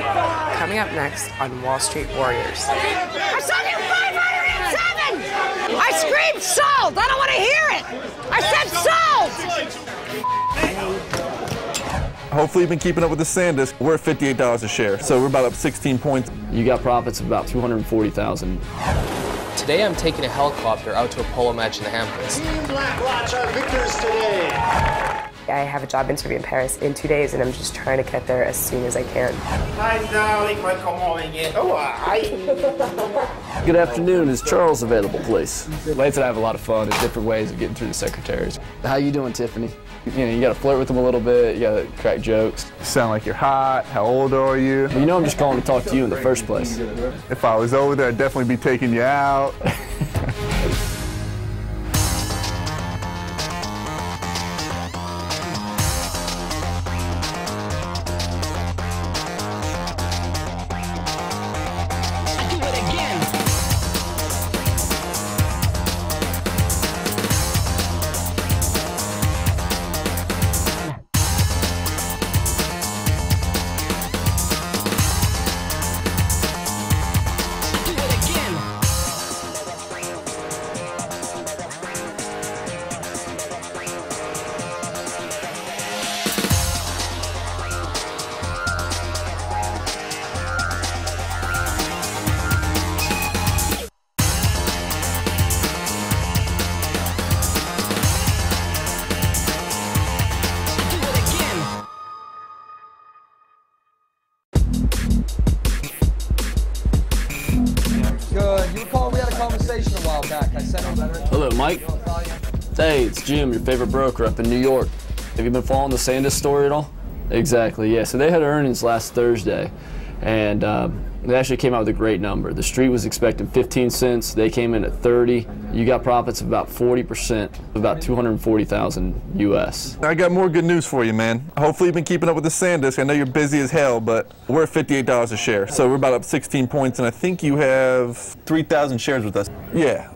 Coming up next on Wall Street Warriors. I sold you 507! I screamed sold! I don't want to hear it! I said sold! Hopefully you've been keeping up with the SanDisk. We're at $58 a share, so we're about up 16 points. You got profits of about $240,000. Today I'm taking a helicopter out to a polo match in the Hamptons. Team Black Watch are victors today. I have a job interview in Paris in 2 days, and I'm just trying to get there as soon as I can. Hi, darling. Welcome home again. Oh, hi. Good afternoon. Is Charles available, please? Lance and I have a lot of fun. There's different ways of getting through the secretaries. How you doing, Tiffany? You know, you got to flirt with them a little bit. You got to crack jokes. You sound like you're hot. How old are you? You know I'm just calling to talk to you in the first place. If I was over there, I'd definitely be taking you out. Good. You recall we had a conversation a while back. I sent him. Hello, Mike. Hey, it's Jim, your favorite broker up in New York. Have you been following the SanDisk story at all? Exactly, yeah. So they had earnings last Thursday, and they actually came out with a great number. The street was expecting 15 cents. They came in at 30. You got profits of about 40%, about 240,000 US. I got more good news for you, man. Hopefully you've been keeping up with the SanDisk. I know you're busy as hell, but we're at $58 a share. So we're about up 16 points, and I think you have 3,000 shares with us. Yeah.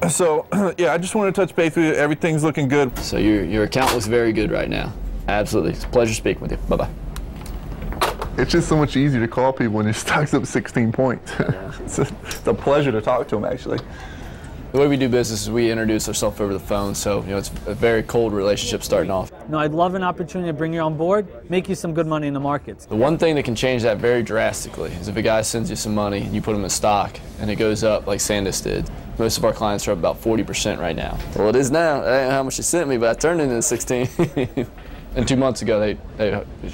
So, yeah, I just wanted to touch base with you. Everything's looking good. So your account looks very good right now. Absolutely. It's a pleasure speaking with you. Bye-bye. It's just so much easier to call people when your stock's up 16 points. Yeah. It's a pleasure to talk to them, actually. The way we do business is we introduce ourselves over the phone, so you know it's a very cold relationship starting off. No, I'd love an opportunity to bring you on board, make you some good money in the markets. The one thing that can change that very drastically is if a guy sends you some money and you put him in stock and it goes up like SanDisk did. Most of our clients are up about 40% right now. Well, it is now. I don't know how much you sent me, but I turned it into 16. And 2 months ago, they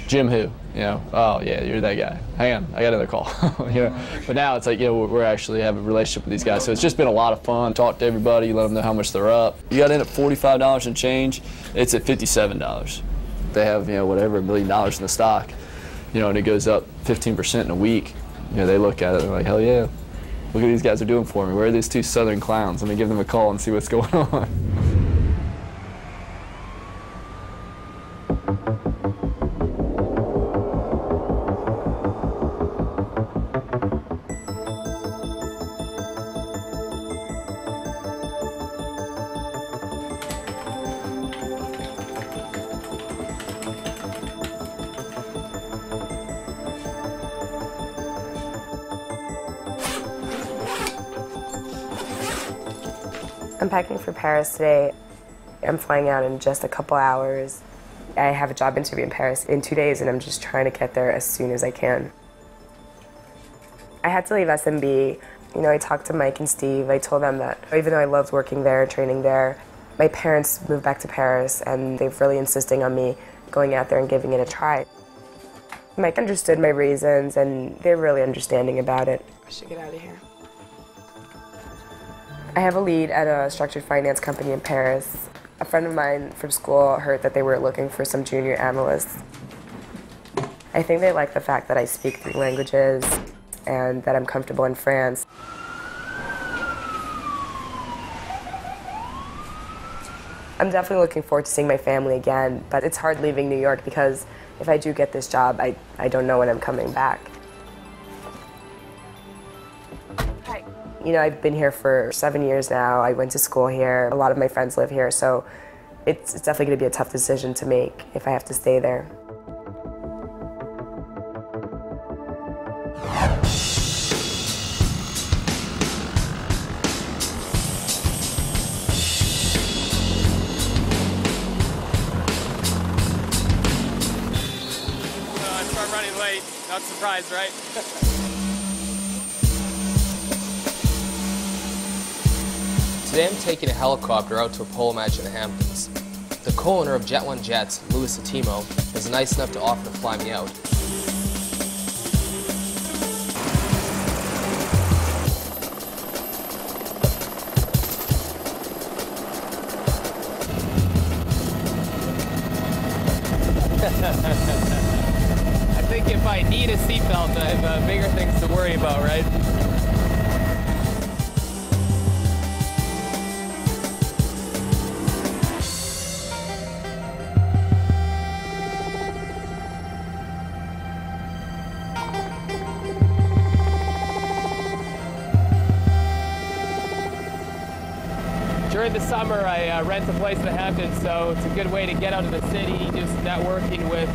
Jim who? You know, oh yeah, you're that guy. Hang on, I got another call. You know, but now it's like, you know, we're actually have a relationship with these guys, so it's just been a lot of fun. Talk to everybody, let them know how much they're up. You got in at $45 and change. It's at $57. They have, you know, whatever, $1 million in the stock, you know, and it goes up 15% in a week. You know, they look at it and they're like, hell yeah, look what these guys are doing for me. Where are these two Southern clowns? Let me give them a call and see what's going on. I'm packing for Paris today. I'm flying out in just a couple hours. I have a job interview in Paris in 2 days, and I'm just trying to get there as soon as I can. I had to leave SMB. You know, I talked to Mike and Steve. I told them that even though I loved working there, training there, my parents moved back to Paris, and they're really insisting on me going out there and giving it a try. Mike understood my reasons, and they're really understanding about it. I should get out of here. I have a lead at a structured finance company in Paris. A friend of mine from school heard that they were looking for some junior analysts. I think they like the fact that I speak 3 languages and that I'm comfortable in France. I'm definitely looking forward to seeing my family again, but it's hard leaving New York because if I do get this job, I don't know when I'm coming back. You know, I've been here for 7 years now. I went to school here. A lot of my friends live here, so it's definitely going to be a tough decision to make if I have to stay there. running late. Not surprised, right? Today I'm taking a helicopter out to a polo match in the Hamptons. The co-owner of Jet One Jets, Louis Satimo, was nice enough to offer to fly me out. I think if I need a seatbelt, I have bigger things to worry about, right? During the summer, I rent a place in the Hamptons, so it's a good way to get out of the city, just networking with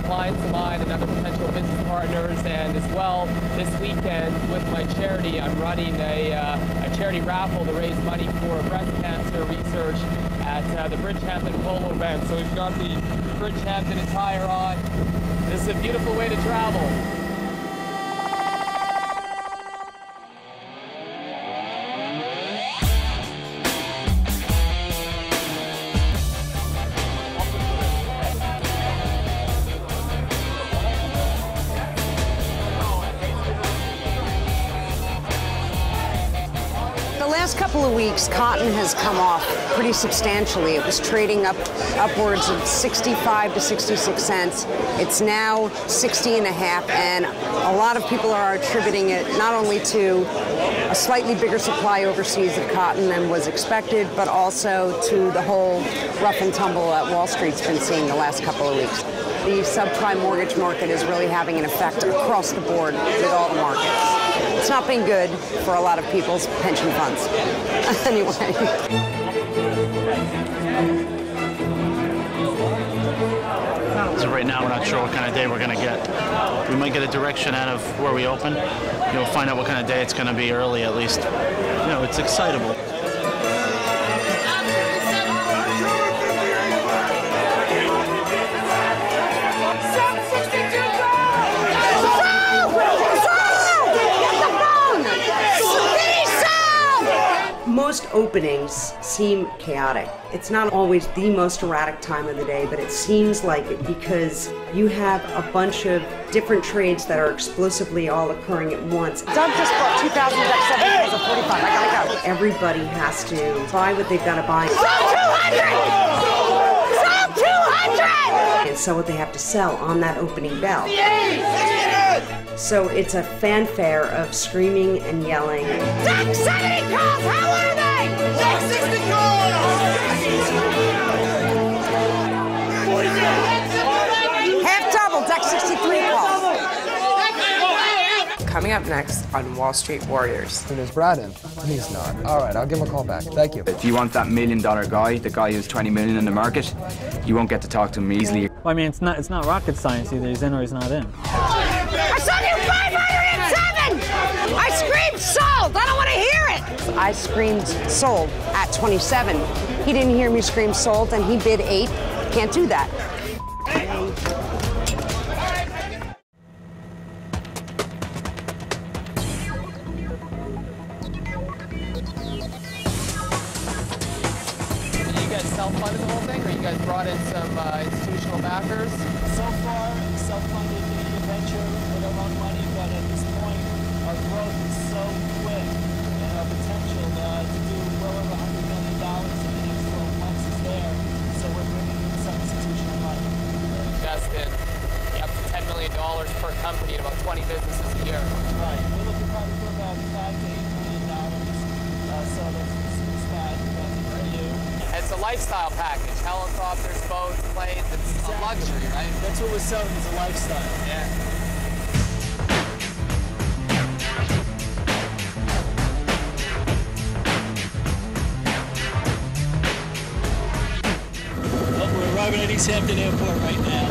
clients of mine and other potential business partners. And as well, this weekend with my charity, I'm running a charity raffle to raise money for breast cancer research at the Bridgehampton Polo event. So we've got the Bridgehampton attire on. This is a beautiful way to travel. The last couple of weeks, cotton has come off pretty substantially. It was trading upwards of 65 to 66 cents. It's now 60 and a half, and a lot of people are attributing it not only to a slightly bigger supply overseas of cotton than was expected, but also to the whole rough and tumble that Wall Street's been seeing the last couple of weeks. The subprime mortgage market is really having an effect across the board with all the markets. It's not been good for a lot of people's pension funds. Anyway. So right now, we're not sure what kind of day we're going to get. We might get a direction out of where we open. You'll find out what kind of day it's going to be early, at least. You know, it's excitable. Most openings seem chaotic. It's not always the most erratic time of the day, but it seems like it because you have a bunch of different trades that are explosively all occurring at once. Doug just bought 2,000 Deck 7 of 45. I gotta go. Everybody has to buy what they've got to buy. Sold 200! Sold 200! And sell what they have to sell on that opening bell. So it's a fanfare of screaming and yelling. Deck 70 calls! How are they? Deck 60 calls! Half double, Deck 63 calls. Coming up next on Wall Street Warriors. And is Brad in? He's not. All right, I'll give him a call back. Thank you. If you want that $1 million guy, the guy who's 20 million in the market, you won't get to talk to him easily. Well, I mean, it's not rocket science either. He's in or he's not in. I sold you 507! I screamed sold! I don't want to hear it! I screamed sold at 27. He didn't hear me scream sold, and he bid 8. Can't do that. You guys self-funded the whole thing, or you guys brought in some institutional backers? So far, self-funded venture with our own money, but at this point, our growth is so quick and our potential to do well over $100 million in the next 12 months is there. So we're bringing in some institutional money. Invested up to $10 million per company in about 20 businesses a year. Right. We're looking probably for about $5 to $8 million. So that's the sweet spot for you. It's a lifestyle package. Helicopters, boats, planes. It's a luxury, right? That's what we're selling is a lifestyle. Yeah. We're arriving at East Hampton Airport right now.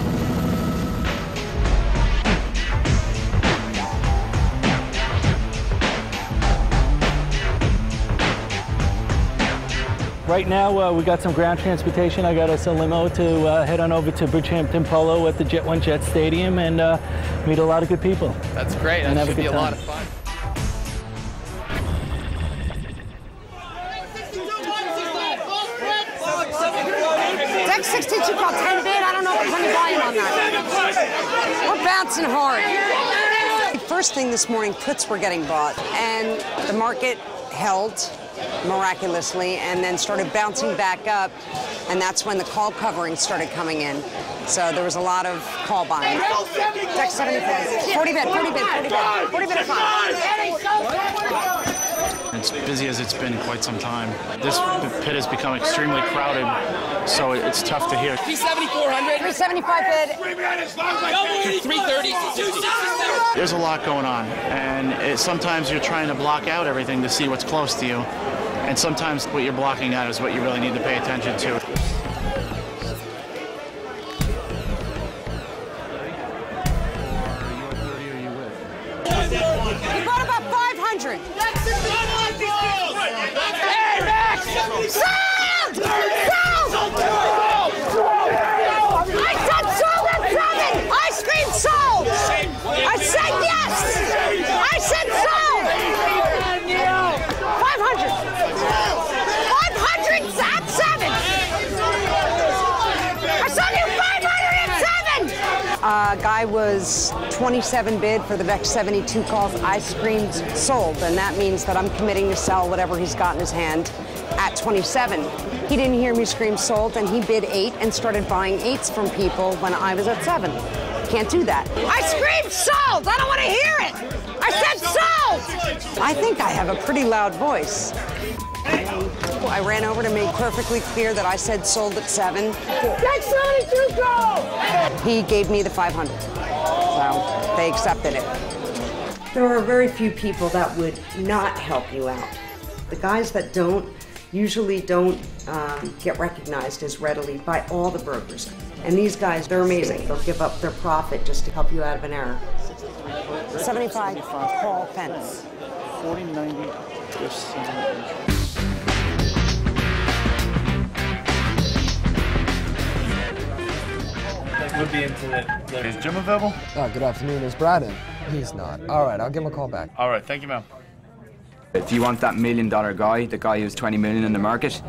Right now, we got some ground transportation. I got us a limo to head on over to Bridgehampton Polo at the Jet One Jet Stadium and meet a lot of good people. That's great. And That have should a be good a lot time. of fun. Deck 62 called 10 bid. I don't know if there's any volume on that. We're bouncing hard. First thing this morning, puts were getting bought, and the market held miraculously and then started bouncing back up, and that's when the call coverings started coming in. So there was a lot of call buying. Deck 75. 40 bid, 40 bid, 40 bid. 40 bid at 5. It's busy as it's been in quite some time. This pit has become extremely crowded, so it's tough to hear. 3,7,400. 375 bid. 330. There's a lot going on, and sometimes you're trying to block out everything to see what's close to you, and sometimes what you're blocking out is what you really need to pay attention to. He bought about 500. Hey, Max! Sold! I said sold at 7! I screamed sold! I said yes! I said sold! 500! 500 at 7! I sold you 500 at 7! Guy was 27 bid for the next 72 calls. I screamed sold, and that means that I'm committing to sell whatever he's got in his hand at 27. He didn't hear me scream sold, and he bid 8 and started buying 8s from people when I was at 7. Can't do that. I screamed sold! I don't want to hear it! I said sold! I think I have a pretty loud voice. I ran over to make perfectly clear that I said sold at 7. Deck 72 go! He gave me the 500, so they accepted it. There are very few people that would not help you out. The guys that don't usually don't get recognized as readily by all the brokers. And these guys, they're amazing. They'll give up their profit just to help you out of an error. 75, call fence. 4090. Would be into it. Is Jim available? Good afternoon. Is Brad in? He's not. All right, I'll give him a call back. All right, thank you, ma'am. If you want that $1 million guy, the guy who's 20 million in the market,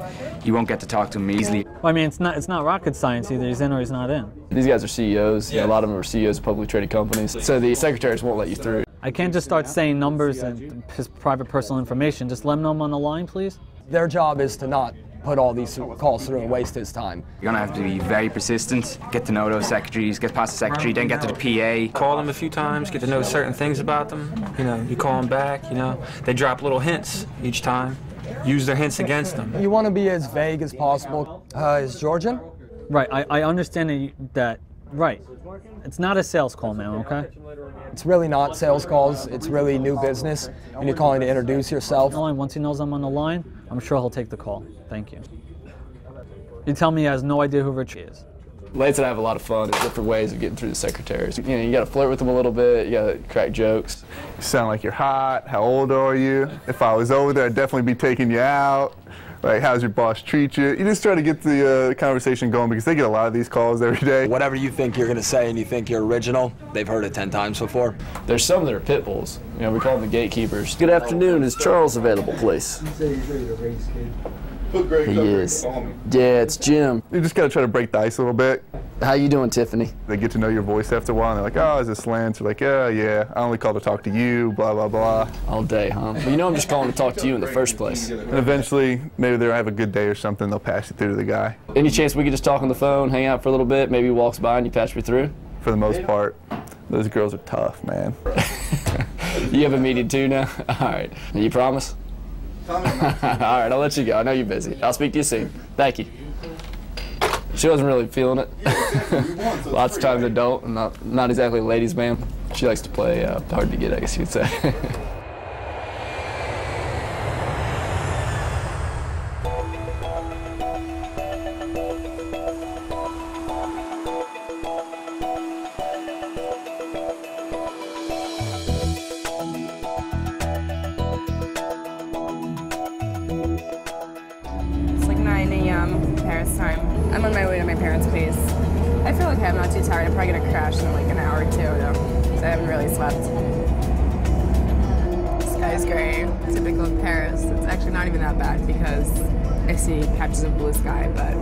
you won't get to talk to him easily. Well, I mean, it's not rocket science either. He's in or he's not in. These guys are CEOs. Yeah. A lot of them are CEOs of publicly traded companies. So the secretaries won't let you through. I can't just start saying numbers and his private personal information. Just let him know I'm on the line, please. Their job is to not put all these calls through and waste his time. You're gonna have to be very persistent, get to know those secretaries, get past the secretary, then get to the PA. Call them a few times, get to know certain things about them. You know, you call them back, you know. They drop little hints each time. Use their hints against them. You want to be as vague as possible. Is George in? Right, I understand that, right. It's not a sales call, man, okay? It's really not sales calls. It's really new business, and you're calling to introduce yourself. Once he knows I'm on the line, I'm sure he'll take the call. Thank you. You tell me he has no idea who Rich is. Lance and I have a lot of fun. There's different ways of getting through the secretaries. You know, you got to flirt with them a little bit. You got to crack jokes. You sound like you're hot. How old are you? If I was over there, I'd definitely be taking you out. Like, how's your boss treat you? You just try to get the conversation going because they get a lot of these calls every day. Whatever you think you're going to say and you think you're original, they've heard it 10 times before. There's some that are pit bulls. You know, we call them the gatekeepers. Good afternoon. Is Charles available, please? He is. Yeah, it's Jim. You just got to try to break the ice a little bit. How you doing, Tiffany? They get to know your voice after a while, and they're like, oh, is this Lance? They're like, yeah, I only called to talk to you, blah, blah, blah. All day, huh? But you know I'm just calling to talk to you in the first place. And eventually, maybe they'll have a good day or something, they'll pass you through to the guy. Any chance we could just talk on the phone, hang out for a little bit, maybe he walks by and you patch me through? For the most part, those girls are tough, man. You have a meeting too now? All right. You promise? All right, I'll let you go. I know you're busy. I'll speak to you soon. Thank you. She wasn't really feeling it. Lots of times I don't. I'm not exactly a ladies' man. She likes to play hard to get, I guess you'd say. It's like 9 Paris time. I'm on my way to my parents' place. I feel okay, I'm not too tired. I'm probably gonna crash in like an hour or two, though, so I haven't really slept. The sky's gray, typical of Paris. It's actually not even that bad because I see patches of blue sky, but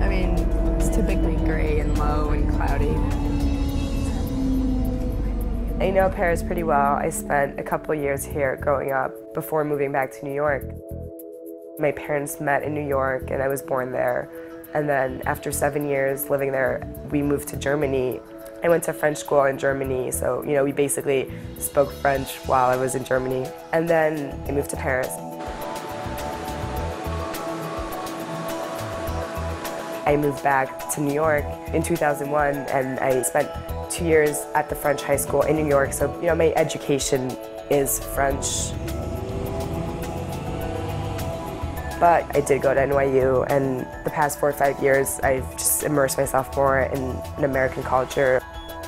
I mean, it's typically gray and low and cloudy. I know Paris pretty well. I spent a couple years here growing up before moving back to New York. My parents met in New York and I was born there. And then after 7 years living there, we moved to Germany. I went to French school in Germany, so we basically spoke French while I was in Germany. And then I moved to Paris. I moved back to New York in 2001 and I spent 2 years at the French high school in New York, so my education is French. But I did go to NYU, and the past 4 or 5 years I've just immersed myself more in an American culture.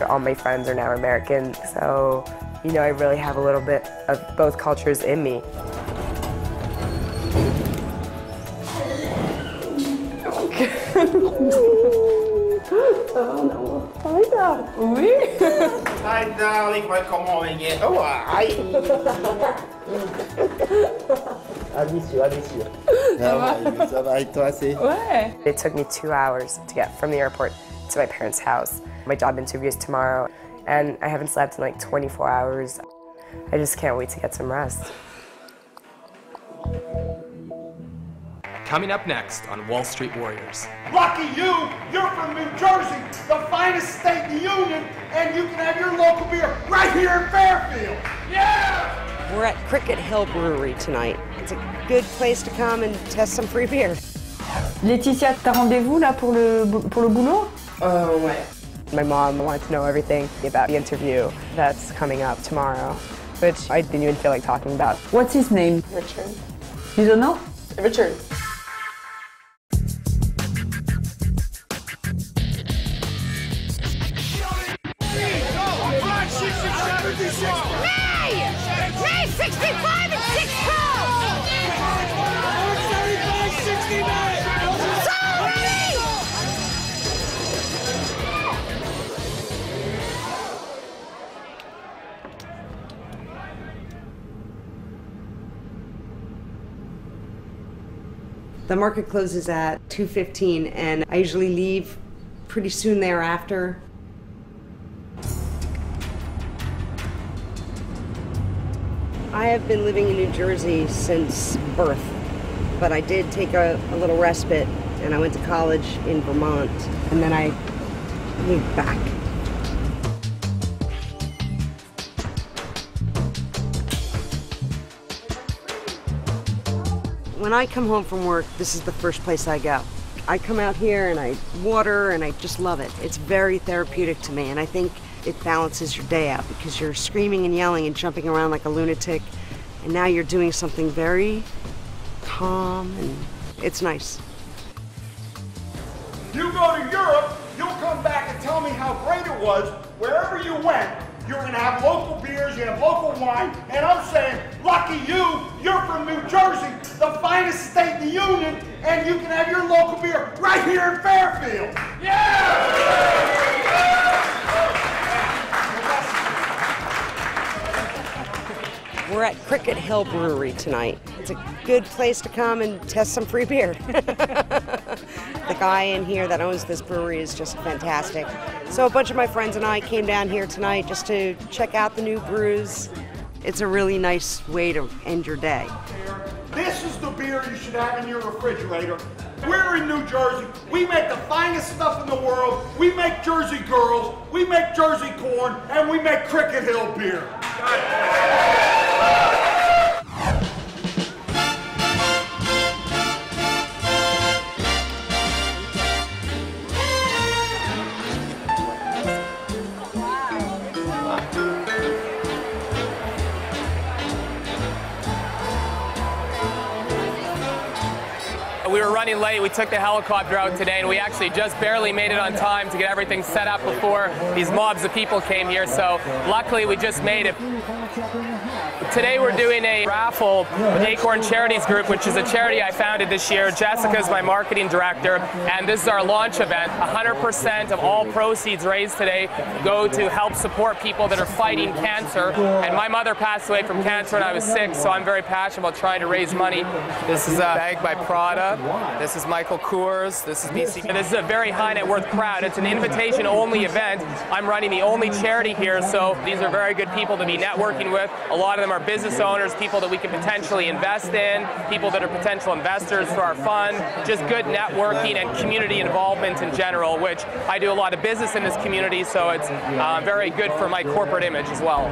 All my friends are now American, so I really have a little bit of both cultures in me. Oui. Hi, darling, welcome home again. Oh, hi. I miss you. Ça va et toi, c'est? Ouais. It took me 2 hours to get from the airport to my parents' house. My job interview is tomorrow, and I haven't slept in like 24 hours. I just can't wait to get some rest. Coming up next on Wall Street Warriors. Lucky you, you're from New Jersey, the finest state in the union, and you can have your local beer right here in Fairfield. Yeah! We're at Cricket Hill Brewery tonight. It's a good place to come and test some free beer. Laetitia, t'as rendez-vous là pour le boulot? Ouais. My mom wanted to know everything about the interview that's coming up tomorrow, which I didn't even feel like talking about. What's his name? Richard. You don't know? Richard. May 65 and 6 pounds! 135, 69! Sorry! The market closes at 2:15, and I usually leave pretty soon thereafter. I have been living in New Jersey since birth, but I did take a little respite, and I went to college in Vermont, and then I moved back. When I come home from work, this is the first place I go. I come out here and I water and I just love it. It's very therapeutic to me, and I think it balances your day out because you're screaming and yelling and jumping around like a lunatic, and now you're doing something very calm, and it's nice. You go to Europe, you'll come back and tell me how great it was. Wherever you went, you're going to have local beers, you have local wine, and I'm saying, lucky you, you're from New Jersey, the finest state in the union, and you can have your local beer right here in Fairfield. Yeah! We're at Cricket Hill Brewery tonight. It's a good place to come and test some free beer. The guy in here that owns this brewery is just fantastic. So a bunch of my friends and I came down here tonight just to check out the new brews. It's a really nice way to end your day. This is the beer you should have in your refrigerator. We're in New Jersey. We make the finest stuff in the world. We make Jersey girls, we make Jersey corn, and we make Cricket Hill beer. We were running late. We took the helicopter out today, and we actually just barely made it on time to get everything set up before these mobs of people came here. So luckily, we just made it. Today we're doing a raffle with Acorn Charities Group, which is a charity I founded this year. Jessica's my marketing director, and this is our launch event. 100% of all proceeds raised today go to help support people that are fighting cancer. And my mother passed away from cancer when I was 6, so I'm very passionate about trying to raise money. This is a bag by Prada. This is Michael Kors. This is E.C.N. This is a very high net worth crowd. It's an invitation-only event. I'm running the only charity here, so these are very good people to be networking with. A lot of them are business owners, people that we can potentially invest in, people that are potential investors for our fund, just good networking and community involvement in general, which I do a lot of business in this community, so it's very good for my corporate image as well.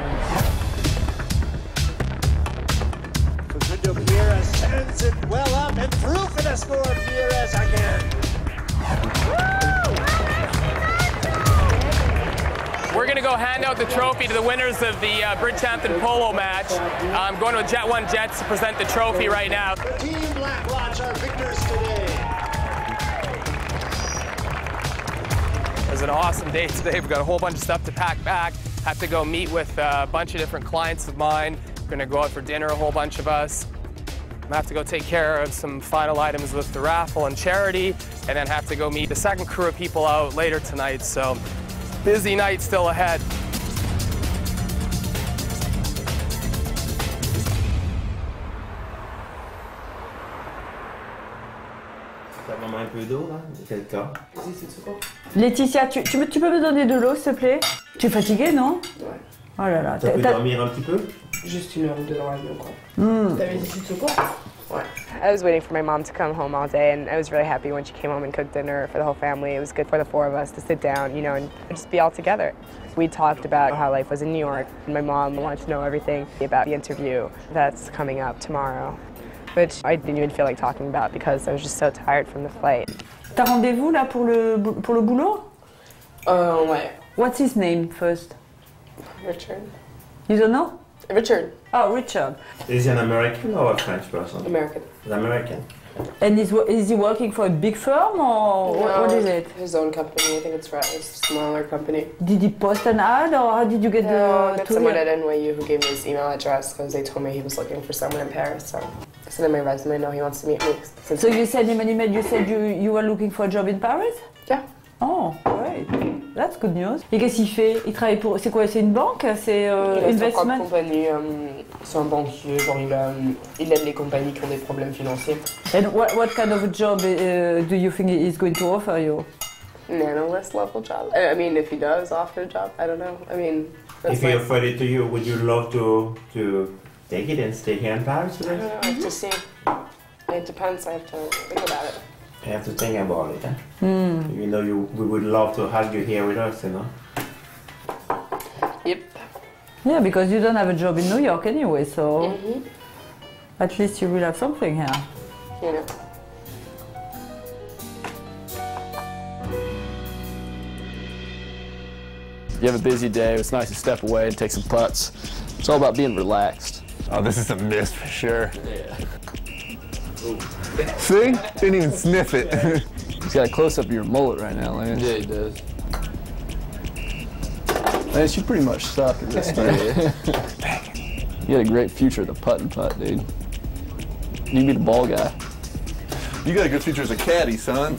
Vieira sends it well up and through for the score. Vieira's again. We're going to go hand out the trophy to the winners of the Bridgehampton polo match. I'm going to Jet 1 Jets to present the trophy right now. Team Black Watch are victors today. It was an awesome day today. We've got a whole bunch of stuff to pack back. Have to go meet with a bunch of different clients of mine. We're going to go out for dinner, a whole bunch of us. I have to go take care of some final items with the raffle and charity, and then have to go meet the second crew of people out later tonight. So, busy night still ahead. Ça va un peu d'eau là, quel cas? Laetitia, tu peux me donner de l'eau, s'il te plaît? Tu es fatiguée, non? Ouais. Oh là là. Tu peux dormir un petit peu? Juste 1 heure ou 2 dans l'avion, quoi. T'avais des de secours? Ouais. I was waiting for my mom to come home all day, and I was really happy when she came home and cooked dinner for the whole family. It was good for the 4 of us to sit down, you know, and just be all together. We talked about how life was in New York, and my mom wanted to know everything about the interview that's coming up tomorrow, which I didn't even feel like talking about because I was just so tired from the flight. T'as rendez-vous là pour le boulot? Ouais. What's his name first? Richard. You don't know? Richard. Oh, Richard. Is he an American or a French person? American. He's American. And is he working for a big firm or what is it? His own company. I think it's a smaller company. Did he post an ad or how did you get I met someone at NYU who gave me his email address because they told me he was looking for someone in Paris. So I sent him my resume. No, he wants to meet me. So you sent him an email. You said you were looking for a job in Paris? Yeah. Oh, great. That's good news. Et qu'est-ce qu'il fait? Il travaille pour... C'est quoi? C'est une banque? C'est investment? Compagnie, c'est un banquier. Genre il aide les compagnies qui ont des problèmes financiers. And what kind of a job do you think he's going to offer you? An analyst level job. I mean, if he does offer a job, I don't know. I mean, if he offered it to you, would you love to take it and stay here in Paris with us? I don't know. I have to see. It depends. I have to think about it. You have to think about it, huh? You know, we would love to have you here with us, you know? Yep. Yeah, because you don't have a job in New York anyway, so at least you will have something here. You know. You have a busy day, it's nice to step away and take some putts. It's all about being relaxed. Oh, this is a miss for sure. Yeah. See? Didn't even sniff it. He's got a close-up of your mullet right now, Lance. Yeah, he does. Lance, you pretty much suck at this thing. You got a great future at the putt and putt, dude. You can be the ball guy. You got a good future as a caddy, son.